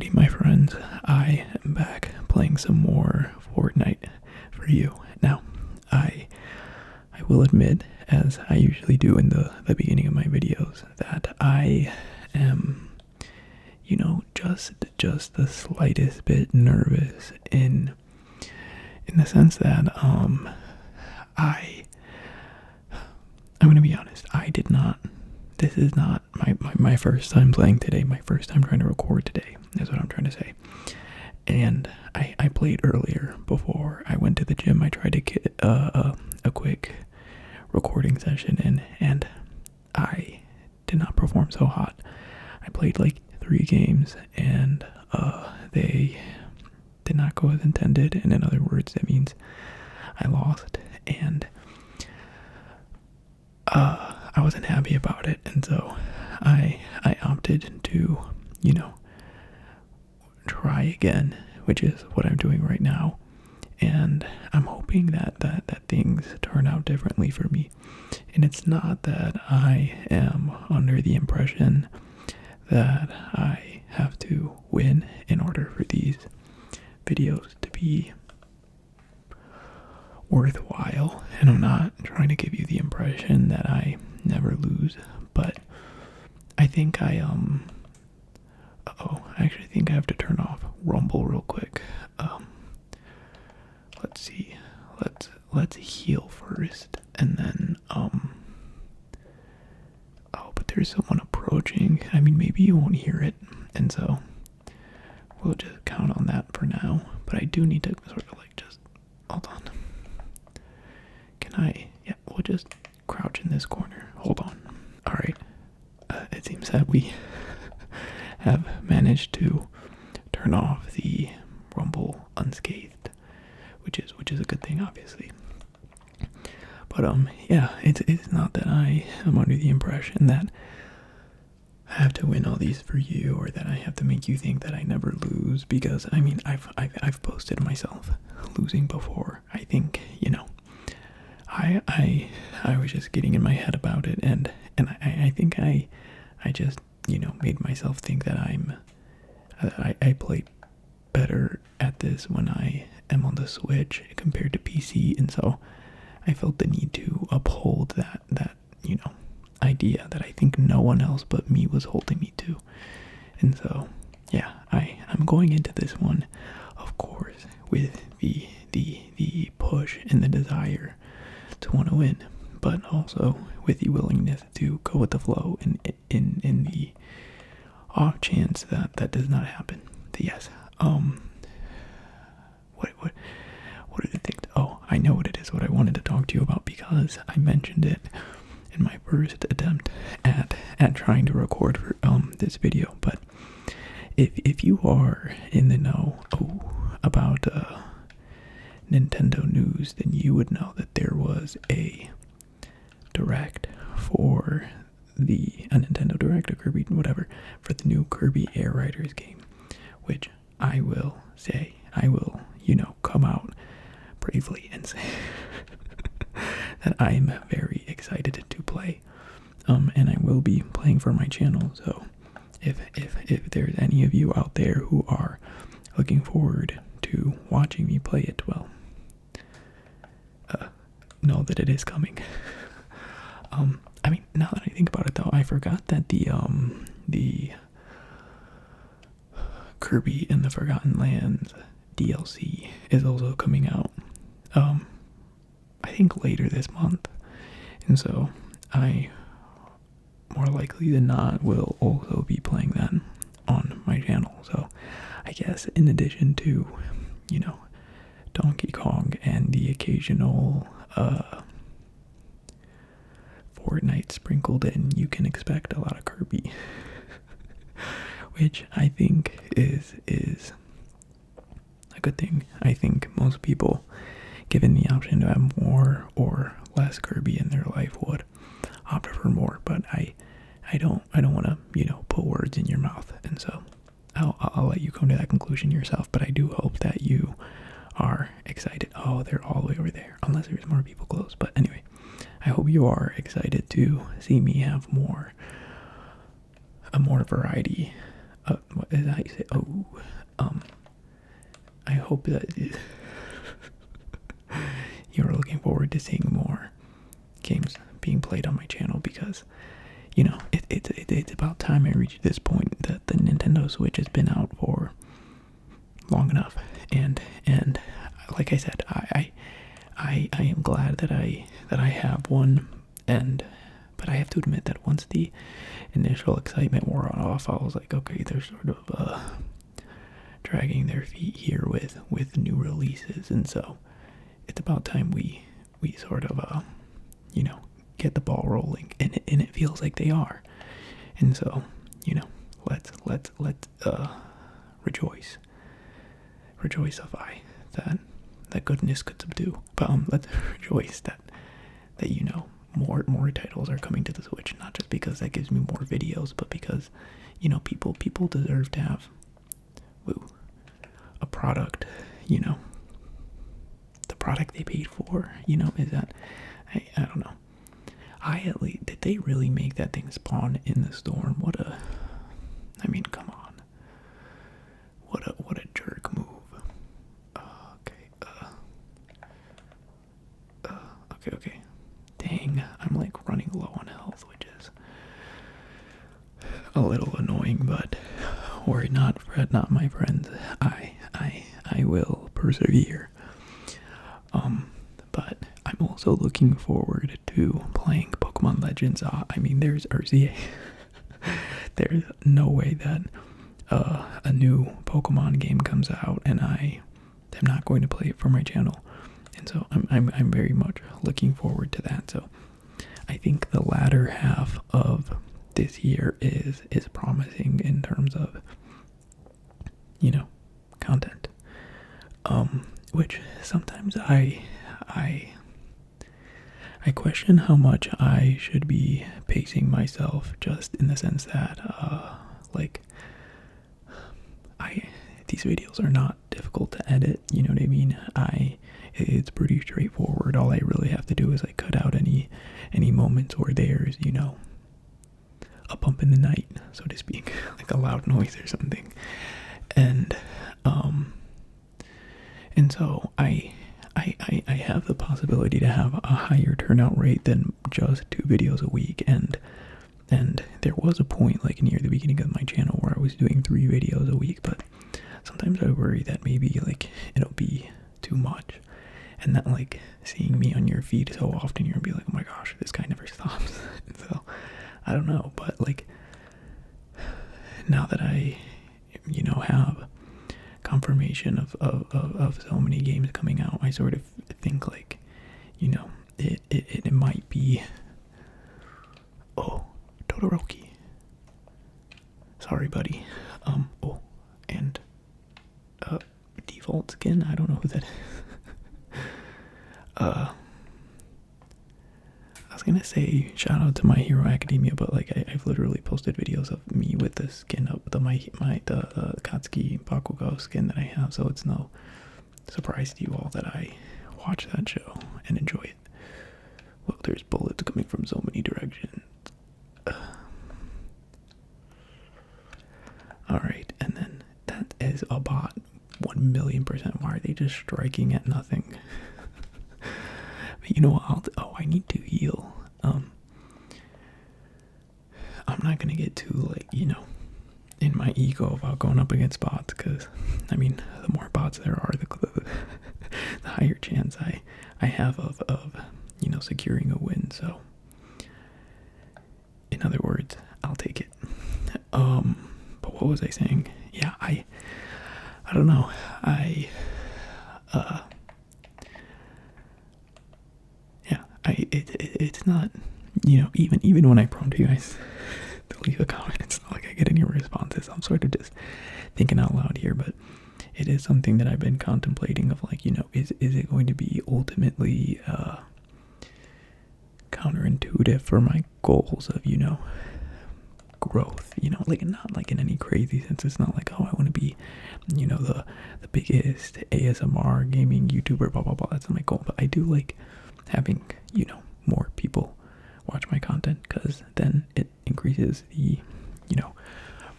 Alrighty, my friends, I am back playing some more Fortnite for you. Now, I will admit, as I usually do in the beginning of my videos, that I am, just the slightest bit nervous in the sense that I'm gonna be honest, this is not my first time playing today, my first time trying to record today, is what I'm trying to say. And I played earlier before I went to the gym. I tried to get a quick recording session in, and I did not perform so hot. I played like 3 games, and they did not go as intended, and in other words, that means I lost, and I wasn't happy about it, and so I opted to, try again, which is what I'm doing right now, and I'm hoping that things turn out differently for me. And it's not that I am under the impression that I have to win in order for these videos to be worthwhile, and I'm not trying to give you the impression that I never lose, but I think I actually think I have to turn off Rumble real quick. Let's see, let's heal first, and then but there's someone approaching. I mean, maybe you won't hear it, and so we'll just count on that for now, but I do need to sort of like just hold on. Yeah, we'll just crouch in this corner. Hold on. Alright. It seems that we have managed to turn off the Rumble unscathed, which is a good thing, obviously. But yeah, it's not that I am under the impression that I have to win all these for you, or that I have to make you think that I never lose, because I mean I've posted myself losing before. I think, I was just getting in my head about it, and I think I just, made myself think that I play better at this when I am on the Switch compared to PC, and so I felt the need to uphold that idea that I think no one else but me was holding me to. And so yeah, I'm going into this one, of course, with the push and the desire to want to win, but also with the willingness to go with the flow in the off chance that does not happen. Yes. What are the things? Oh, I know what it is, what I wanted to talk to you about, because I mentioned it in my first attempt at trying to record for this video. But if you are in the know about Nintendo news, then you would know that there was a direct for a Nintendo Direct, a Kirby, whatever, for the new Kirby Air Riders game, which I will say, come out bravely and say that I am very excited to play, and I will be playing for my channel. So if there's any of you out there who are looking forward to watching me play it, well, know that it is coming. I mean, now that I think about it, though, I forgot that the Kirby and the Forgotten Lands DLC is also coming out, I think later this month, and so I, more likely than not, will also be playing that on my channel. So I guess in addition to, Donkey Kong and the occasional Fortnite sprinkled in, you can expect a lot of Kirby, which I think is a good thing. I think most people, given the option to have more or less Kirby in their life, would opt for more. But I don't want to put words in your mouth, and so I'll let you come to that conclusion yourself. But I do hope that you are excited. Oh, they're all the way over there, unless there's more people close. But anyway, I hope you are excited to see me have a more variety what is that how you say? Oh, I hope that you're looking forward to seeing more games being played on my channel, because you know it's about time I reached this point that the Nintendo Switch has been out for long enough, and like I said, I am glad that I have one, but I have to admit that once the initial excitement wore off, I was like, okay, they're sort of dragging their feet here with new releases, and so it's about time we sort of get the ball rolling, and it feels like they are, and so let's rejoice of I that goodness could subdue, but let's rejoice that more titles are coming to the Switch, not just because that gives me more videos, but because people deserve to have a product, the product they paid for, is that I don't know. At least, did they really make that thing spawn in the storm? I mean, come on. What a jerk move. Okay. Dang, I'm like running low on health, which is a little annoying, but worry not, fret not, my friends. I will persevere. But I'm also looking forward to playing Pokemon Legends. I mean, there's RCA. There's no way that a new Pokemon game comes out and I am not going to play it for my channel. And so I'm very much looking forward to that. So I think the latter half of this year is promising in terms of content. Which sometimes I question how much I should be pacing myself, just in the sense that these videos are not difficult to edit, you know what I mean? It's pretty straightforward. All I really have to do is cut out any moments where there's, a bump in the night, so to speak, like a loud noise or something. And so I have the possibility to have a higher turnout rate than just 2 videos a week, and there was a point near the beginning of my channel where I was doing 3 videos a week, but sometimes I worry that maybe it'll be too much, and that seeing me on your feed so often, you're gonna be like, oh my gosh, this guy never stops. And so I don't know, but now that I have confirmation of so many games coming out, I sort of think it might be, oh, Todoroki, sorry buddy, and default skin, I don't know who that is. I was gonna say shout out to My Hero Academia, but I've literally posted videos of me with the skin of the Katsuki Bakugo skin that I have, so it's no surprise to you all that I watch that show and enjoy it. Well, there's bullets coming from so many directions. Alright, and then that is a bot. 1,000,000%. Why are they just striking at nothing? But you know what? I need to heal. I'm not gonna get too in my ego about going up against bots, because I mean, the more bots there are, the higher chance I have of securing a win. So in other words, I'll take it. But what was I saying? Yeah, I don't know. It's not, even when I prompt you guys to leave a comment, it's not like I get any responses. I'm sort of just thinking out loud here, but it is something that I've been contemplating of is it going to be ultimately counterintuitive for my goals of growth, not in any crazy sense. It's not oh, I want to be the biggest ASMR gaming YouTuber, blah blah blah. That's not my goal, but I do having more people watch my content, because then it increases the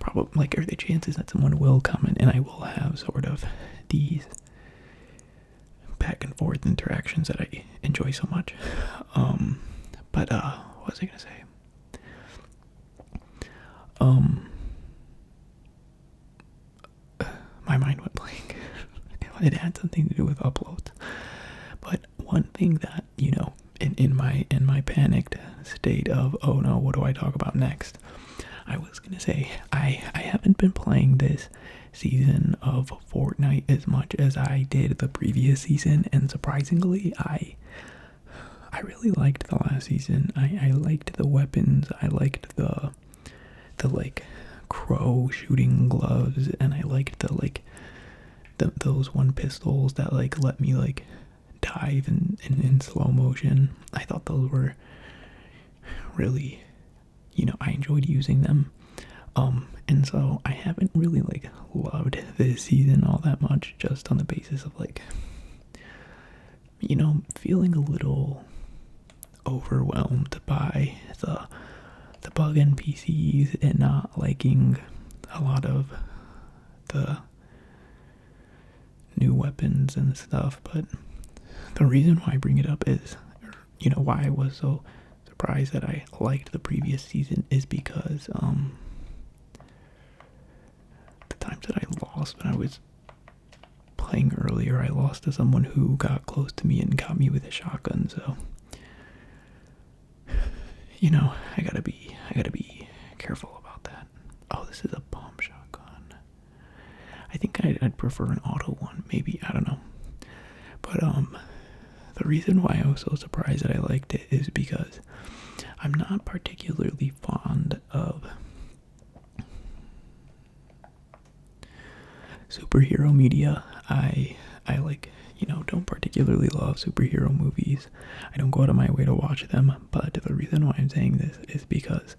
probably like are the chances that someone will comment and I will have sort of these back and forth interactions that I enjoy so much. But what was I gonna say? My mind went blank. It had something to do with uploads. But one thing that, in my panicked state of, oh no, what do I talk about next? I was gonna say I haven't been playing this season of Fortnite as much as I did the previous season, and surprisingly I really liked the last season. I liked the weapons, I liked the like crow shooting gloves, and I liked those one pistols that like let me like dive in slow motion. I thought those were really, I enjoyed using them. And so I haven't really like loved this season all that much, just on the basis of like, feeling a little overwhelmed by the bug NPCs and not liking a lot of the new weapons and stuff. But the reason why I bring it up is, why I was so surprised that I liked the previous season is because the times that I lost when I was playing earlier, I lost to someone who got close to me and got me with a shotgun. So I gotta be careful about that. Oh, this is a bomb shotgun. I think I'd prefer an auto one, maybe, I don't know. But the reason why I was so surprised that I liked it is because I'm not particularly fond of superhero media. I like, don't particularly love superhero movies. I don't go out of my way to watch them, but the reason why I'm saying this is because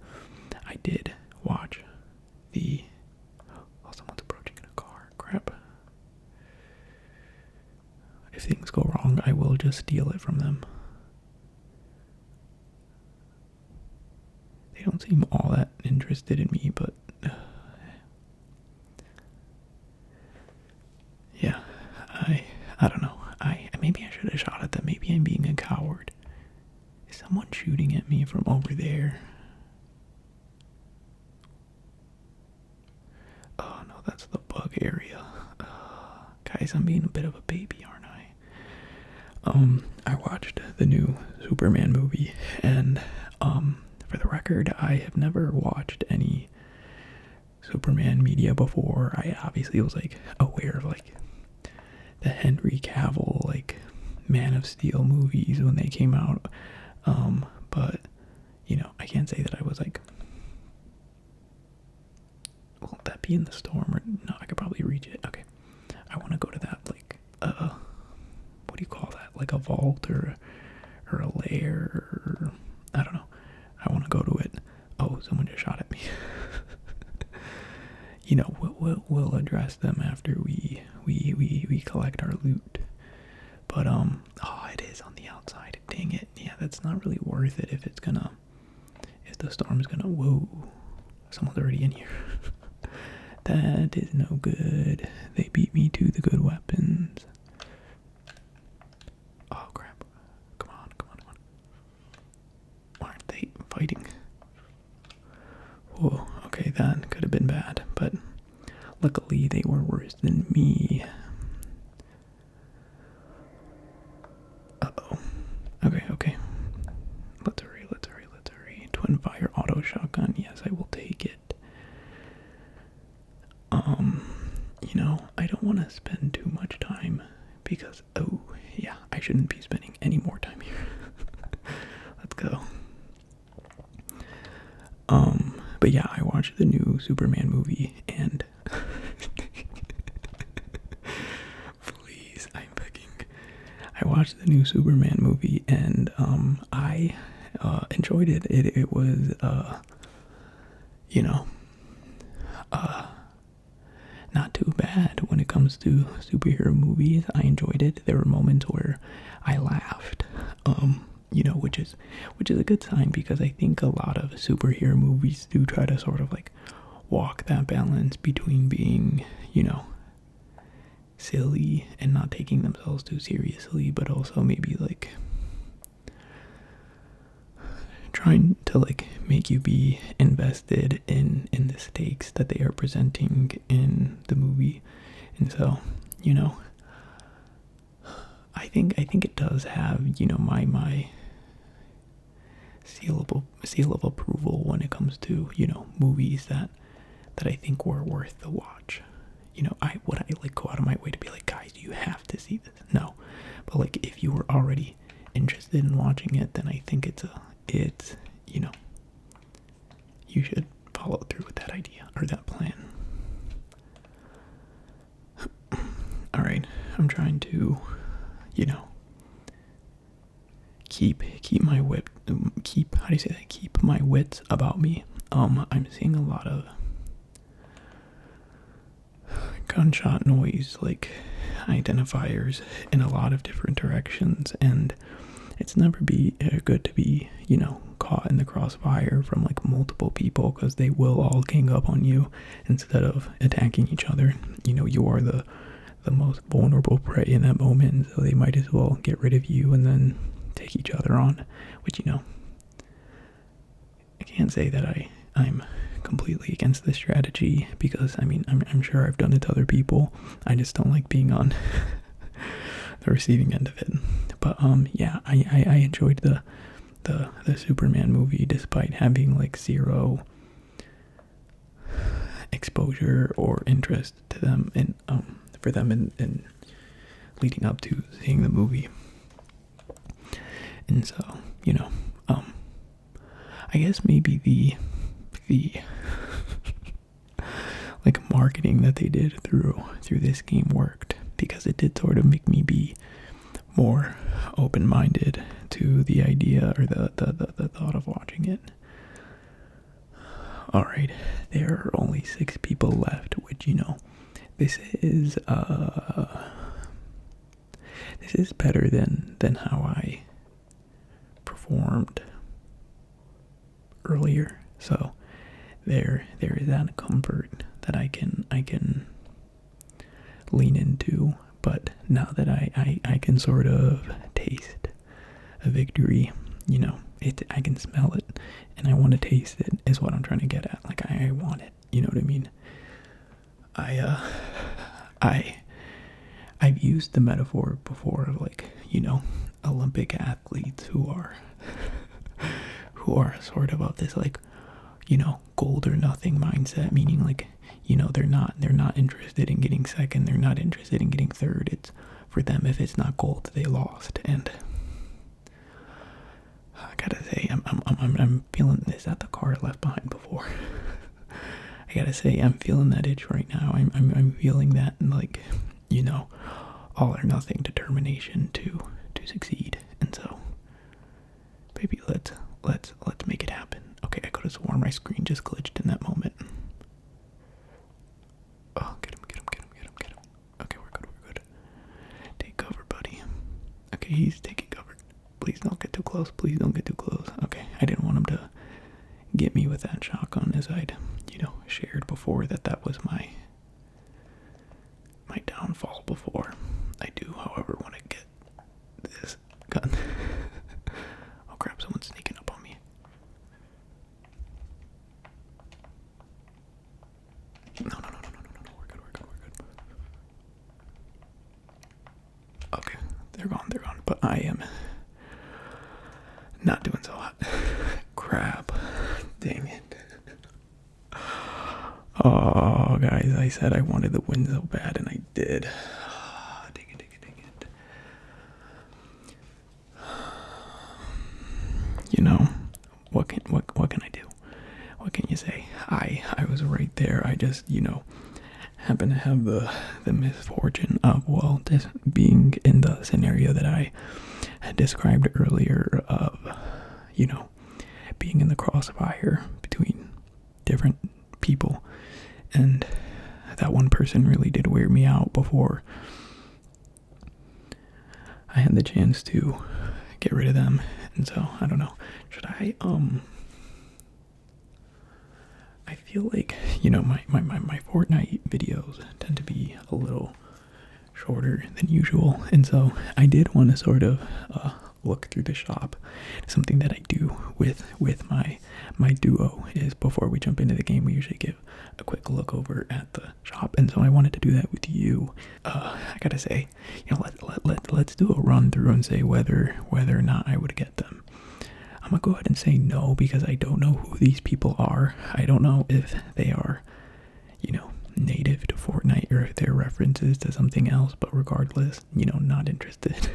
I did watch someone's approaching in a car. Crap. If things go wrong, I will just steal it from them. They don't seem all that interested in me, but yeah, I don't know. Maybe I should have shot at them. Maybe I'm being a coward. Is someone shooting at me from over there? Oh no, that's the bug area. Guys, I'm being a bit of a baby, aren't I? I watched the new Superman movie, and for the record, I have never watched any Superman media before. I obviously was like aware of like the Henry Cavill like Man of Steel movies when they came out, but I can't say that I was like, will that be in the storm, or no? I could probably reach it. Okay, I want to go to that like what do you call that, like a vault or a lair, or I don't know. I want to go to it. Oh, someone just shot at me. We'll address them after we collect our loot. But it is on the outside. Dang it. Yeah, that's not really worth it if the storm's gonna, whoa, someone's already in here. That is no good. They beat me to the good weapons. Oh crap. Come on. Why aren't they fighting? Whoa, okay, that could have been bad, but luckily they were worse than me. Uh-oh. Okay. Let's hurry. Twin fire auto shotgun. Yes, I will take it. I don't want to spend too much time because, oh, yeah, I shouldn't be spending any more time here. Let's go. But yeah, I watched the new Superman movie, and please, I'm begging. I watched the new Superman movie, and I enjoyed it. It was not too bad when it comes to superhero movies. I enjoyed it. There were moments where I laughed, which is a good sign, because I think a lot of superhero movies do try to sort of like walk that balance between being, silly and not taking themselves too seriously, but also maybe like trying to like make you be invested in the stakes that they are presenting in the movie. And so, I think it does have, my seal of approval when it comes to, movies that I think were worth the watch. Would I like go out of my way to be like, guys, you have to see this? No. But like if you were already interested in watching it, then I think it's you should follow through with that idea or that plan. Alright, I'm trying to, keep my wit, how do you say that? Keep my wits about me. I'm seeing a lot of gunshot noise, like identifiers in a lot of different directions, and it's never good to be, caught in the crossfire from like multiple people, because they will all gang up on you instead of attacking each other. You are the most vulnerable prey in that moment, so they might as well get rid of you and then take each other on, which, I can't say that I'm completely against this strategy, because I'm sure I've done it to other people. I just don't like being on the receiving end of it. But yeah, I enjoyed the Superman movie despite having like zero exposure or interest to them in for them in leading up to seeing the movie. And so, I guess maybe the like marketing that they did through this game worked, because it did sort of make me be more open-minded to the idea or the thought of watching it. Alright, there are only 6 people left, which, this is better than how I performed earlier. So there is that comfort that I can lean into. But now that I can sort of taste a victory, I can smell it, and I want to taste it, is what I'm trying to get at. Like, I want it, you know what I mean? I've used the metaphor before of like, Olympic athletes who are sort of this like, gold or nothing mindset, meaning like, they're not interested in getting second, they're not interested in getting third. It's for them, if it's not gold, they lost. And I gotta say, I'm feeling this at the car left behind before. I gotta say, I'm feeling that itch right now. I'm feeling that, like, all or nothing determination to succeed. And so, baby, let's make it happen. Okay, I could have sworn my screen just glitched in that moment. Oh, get him. Okay, we're good. Take cover, buddy. Okay, he's taking cover. Please don't get too close. Okay, I didn't want him to get me with that shotgun, as I'd, shared before that was my downfall before. I do, however, want to get this gun. Oh crap, someone's sneaking up on me. No, we're good. Okay, they're gone, but I am not doing so hot. Crap. Dang it. Oh, guys, I said I wanted the win so bad, and I did. Dang it. What can I do? What can you say? I was right there. I just, happen to have the misfortune of, just being in the scenario that I had described earlier of, being in the crossfire between different people. And that one person really did wear me out before I had the chance to get rid of them. And so, I don't know. Should I I feel like, you know, my Fortnite videos tend to be a little shorter than usual, and so I did want to sort of look through the shop. Something that I do with my duo is before we jump into the game, we usually give a quick look over at the shop, and so I wanted to do that with you. I gotta say, you know, let's do a run through and say whether or not I would get them. I'm gonna go ahead and say no because I don't know who these people are. I don't know if they are, you know, native to Fortnite or if they're references to something else, but regardless, you know, not interested.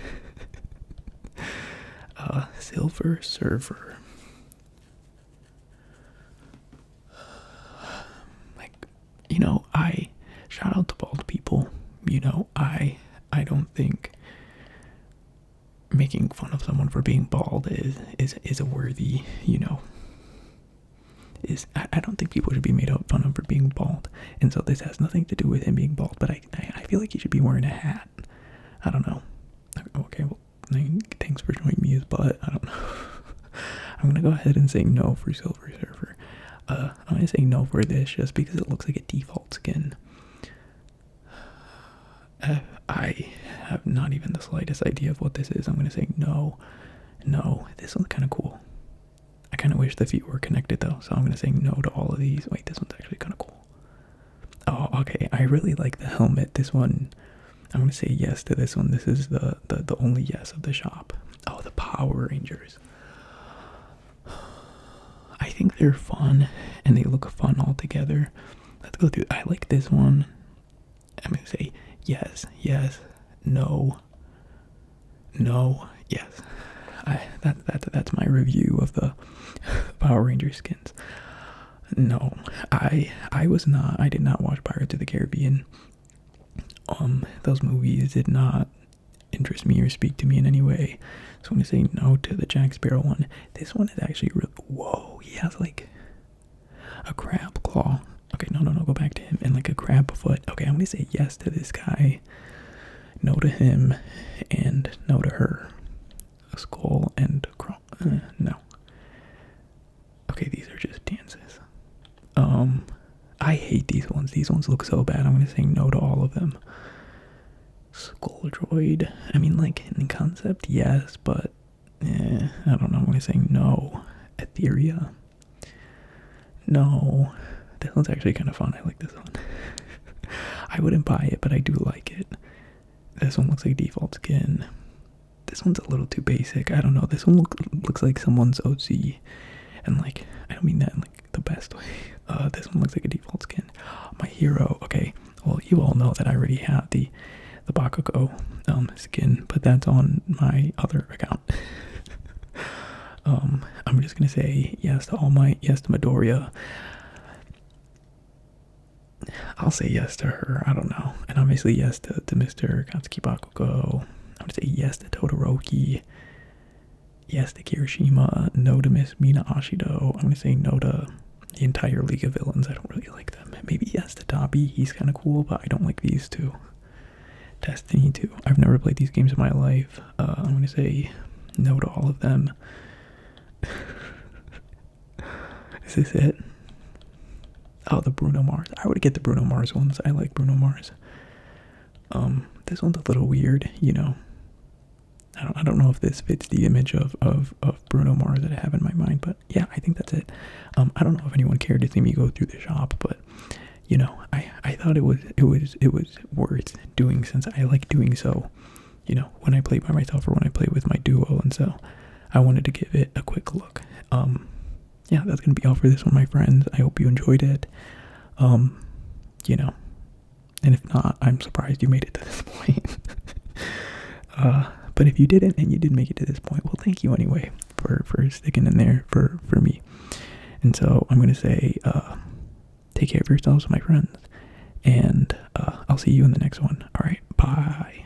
Silver server. Like, you know, I shout out to bald people. You know, I don't think making fun of someone for being bald is a worthy, you know, I don't think people should be made fun of for being bald. And so this has nothing to do with him being bald, but I feel like he should be wearing a hat. I don't know. Okay, well, thanks for showing me his butt. I don't know. I'm gonna go ahead and say no for Silver Surfer. I'm gonna say no for this just because it looks like a default skin. I have not even the slightest idea of what this is. I'm gonna say no. No, this one's kind of cool. I kind of wish the feet were connected though, so I'm gonna say no to all of these. Wait, this one's actually kind of cool. Oh, okay. I really like the helmet. This one, I'm gonna say yes to this one. This is the only yes of the shop. Oh, the Power Rangers. I think they're fun and they look fun all together. Let's go through. I like this one. I'm gonna say yes, yes, no, no, yes. That's my review of the Power Ranger skins. No, I did not watch Pirates of the Caribbean. Those movies did not interest me or speak to me in any way. So I'm gonna say no to the Jack Sparrow one. This one is actually really, whoa, he has like a crab claw. Okay, no, go back to him. And like a crab foot. Okay, I'm gonna say yes to this guy, no to him, and no to her. A skull and no. Okay, these are just dances. I hate these ones. These ones look so bad. I'm gonna say no to all of them. Skull droid. I mean, like in concept, yes, but I don't know. I'm gonna say no. Etheria. No. This one's actually kind of fun. I like this one. I wouldn't buy it, but I do like it. This one looks like default skin. This one's a little too basic. I don't know. This one looks like someone's OC. And like, I don't mean that in like the best way. This one looks like a default skin. My hero. Okay. Well, you all know that I already have the Bakugo skin, but that's on my other account. I'm just gonna say yes to All Might, yes to Midoriya. I'll say yes to her. I don't know. And obviously yes to Mr. Katsuki Bakugo. I'm gonna say yes to Todoroki. Yes to Kirishima. No to Miss Mina Ashido. I'm gonna say no to the entire League of Villains. I don't really like them. Maybe yes to Dabi. He's kind of cool, but I don't like these two. Destiny 2. I've never played these games in my life. I'm gonna say no to all of them. Is this it? Oh, the Bruno Mars. I would get the Bruno Mars ones. I like Bruno Mars. This one's a little weird, you know. I don't know if this fits the image of Bruno Mars that I have in my mind, but yeah, I think that's it. I don't know if anyone cared to see me go through the shop, but you know, I thought it was worth doing since I like doing so, you know, when I play by myself or when I play with my duo, and so I wanted to give it a quick look. Yeah, that's gonna be all for this one, my friends. I hope you enjoyed it. You know, and if not, I'm surprised you made it to this point. But if you didn't and you did make it to this point, well, thank you anyway for sticking in there for me. And so I'm gonna say, take care of yourselves, my friends, and I'll see you in the next one. All right, bye.